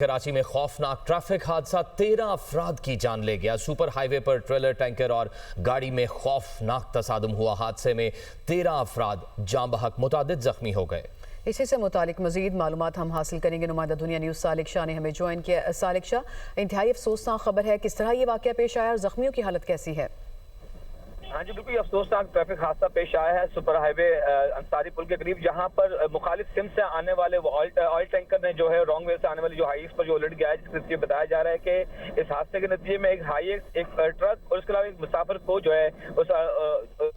कराची में खौफनाक ट्रैफिक हादसा 13 अफराद की जान ले गया। सुपर हाईवे पर ट्रेलर टैंकर और गाड़ी में खौफनाक तसादुम हुआ। हादसे में 13 अफराद जान बहक मुतादिद जख्मी हो गए। इसी से मुतालिक मजीद मालूमात हम हासिल करेंगे। नुमाइंदा दुनिया न्यूज़ सालिक शाह ने हमें ज्वाइन किया। सालिक शाह, इंतहाई अफसोसनाक खबर है, किस तरह ये वाक़या पेश आया और जख्मियों की हालत कैसी है? हाँ जी, बिल्कुल अफसोसनाक ट्रैफिक हादसा पेश आया है सुपर हाईवे अंसारी पुल के करीब, जहां पर मुखालिफ सिम से आने वाले वो ऑयल टैंकर ने जो है रॉन्ग वे से आने वाली जो हाईवे पर जो उलट गया है, जिसके नतीजे बताया जा रहा है कि इस हादसे के नतीजे में एक ट्रक और उसके अलावा एक मुसाफिर को जो है उस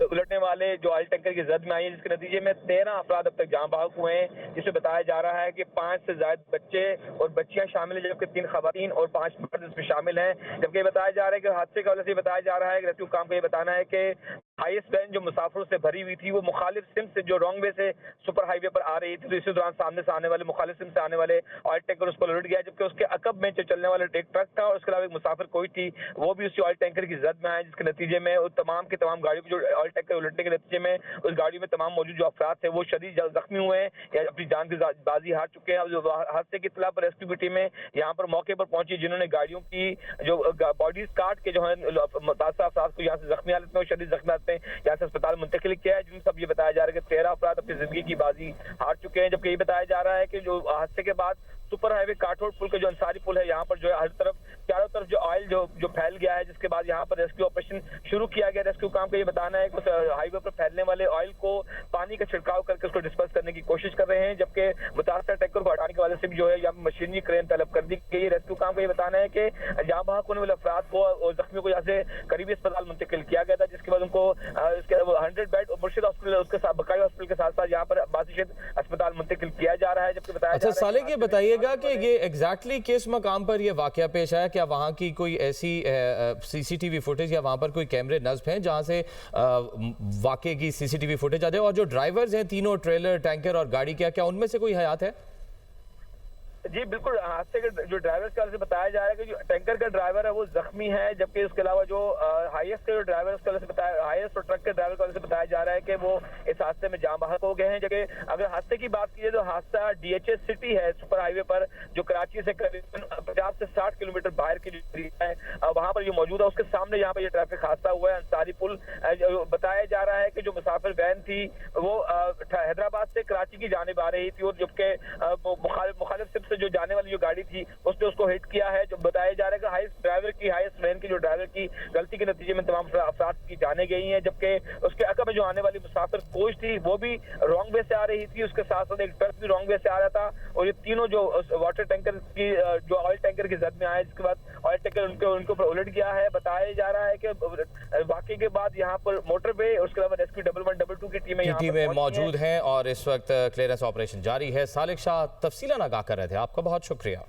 उलटने वाले जो ऑयल टैंकर की जद में आई है, जिसके नतीजे में 13 अफराद अब तक जान बहक हुए हैं, जिसमें बताया जा रहा है कि 5 से ज्यादा बच्चे और बच्चियां शामिल है, जबकि 3 खवातीन और 5 मर्द इसमें शामिल हैं। जबकि बताया जा रहा है कि हादसे का वजह से बताया जा रहा है कि रेस्क्यू काम का ये बताना है कि हाईएस्ट वैन जो मुसाफिरों से भरी हुई थी वो मुखालिफ सिम से जो रॉन्ग वे से सुपर हाईवे पर आ रही थी, तो इसी दौरान सामने से आने वाले मुखालिफ सिम से आने वाले ऑयल टैंकर उस पर उलट गया, जबकि उसके अकब में जो चलने वाला एक ट्रक था और उसके अलावा एक मुसाफिर कोई थी, वो भी उसी ऑयल टैंकर की जद में आए, जिसके नतीजे में तमाम की तमाम गाड़ियों की जो ऑयल टैंकर उलटने के नतीजे में उस गाड़ी में तमाम मौजूद जो अफराद थे वो शदीद जख्मी हुए हैं या अपनी जान की बाजी हार चुके हैं। हादसे की इत्तला पर रेस्क्यू की टीमें यहाँ पर मौके पर पहुंची, जिन्होंने गाड़ियों की जो बॉडीज काट के जो है मुतासर अफराद को यहाँ से जख्मी हालत में और शदीद जख्मी हालत में यहाँ से अस्पताल मुंतकिल किया है, जिन सब ये बताया जा रहा है कि 13 अफराद अपनी जिंदगी की बाजी हार चुके हैं। जबकि ये बताया जा रहा है कि जो हादसे के बाद सुपर हाईवे काठोड़ पुल का जो अंसारी पुल है, यहाँ पर जो है हर तरफ चारों तरफ जो ऑयल जो फैल गया है, जिसके बाद यहाँ पर रेस्क्यू ऑपरेशन शुरू किया गया। रेस्क्यू काम का ये बताना है कि उस हाईवे पर फैलने वाले ऑयल को पानी का छिड़काव करके उसको डिस्पर्स करने की कोशिश कर रहे हैं, जबकि मुतासर टैंकर को हटाने की वजह से भी जो है यहाँ मशीनरी क्रेन तलब कर दी गई है। रेस्क्यू काम का ये बताना है कि जहाँ बहक होने वाले अफराद को और जख्मियों को यहाँ से करीबी अस्पताल मुंतकिल किया गया था, जिसके बाद उनको 100 बेड और मुर्शिद हॉस्पिटल उसके साथ बकाई हॉस्पिटल के साथ साथ यहाँ पर बासिशत अस्पताल मुंतकिल किया जा रहा है। जबकि बताया अच्छा सालिक, ये बताइएगा कि ये एग्जैक्टली किस मकाम पर ये वाकया पेश आया? क्या वहाँ की कोई ऐसी सीसीटीवी फुटेज या वहाँ पर कोई कैमरे नस्ब हैं जहाँ से वाकये की सीसीटीवी फुटेज आ जाए? और जो ड्राइवर्स हैं तीनों, ट्रेलर, टैंकर और गाड़ी, क्या उनमें से कोई हयात है? जी बिल्कुल, हादसे के जो ड्राइवर का से बताया जा रहा है कि जो टैंकर का ड्राइवर है वो जख्मी है, जबकि उसके अलावा जो हाईएस्ट के जो ड्राइवर उसके से बताया, हाईएस्ट और ट्रक के ड्राइवर का से बताया जा रहा है कि वो इस हादसे में जान बहक हो गए हैं। जबकि अगर हादसे की बात की जाए तो हादसा डीएचएस सिटी है सुपर हाईवे पर, जो कराची से करीबन 50 से 60 किलोमीटर बाहर की जो है वहां पर ये मौजूद है, उसके सामने यहाँ पर यह ट्रैफिक हादसा हुआ है अंसारी पुल। बताया जा रहा है कि जो मुसाफिर वैन थी वो हैदराबाद से कराची की जानिब आ रही थी, और जबकि मुखालिफ सिम से जो जाने वाली जो गाड़ी थी उसने उसको हिट किया है। जो बताया जा रहा है कि हाईएस्ट वैन की जो ड्राइवर की गलती के नतीजे में तमाम अफराद की जाने गई हैं, जबकि उसके अकब में जो आने वाली मुसाफिर कोच थी वो भी रॉन्ग वे से आ रही थी, उसके साथ साथ एक ट्रक भी रॉन्ग वे से आ रहा था, और ये तीनों जो वाटर टैंकर की जो ऑयल टैंकर की जद में आए, जिसके बाद ऑयल टैंकर उनके ऊपर उलट गया है। बताया जा रहा है कि वाकई के बाद यहाँ पर मोटरवे और उसके अलावा रेस्क्यू 1112 की टीमें मौजूद हैं और इस वक्त क्लियरेंस ऑपरेशन जारी है। सालिक शाह तफसीलन आगाह कर रहे थे, आपका बहुत शुक्रिया।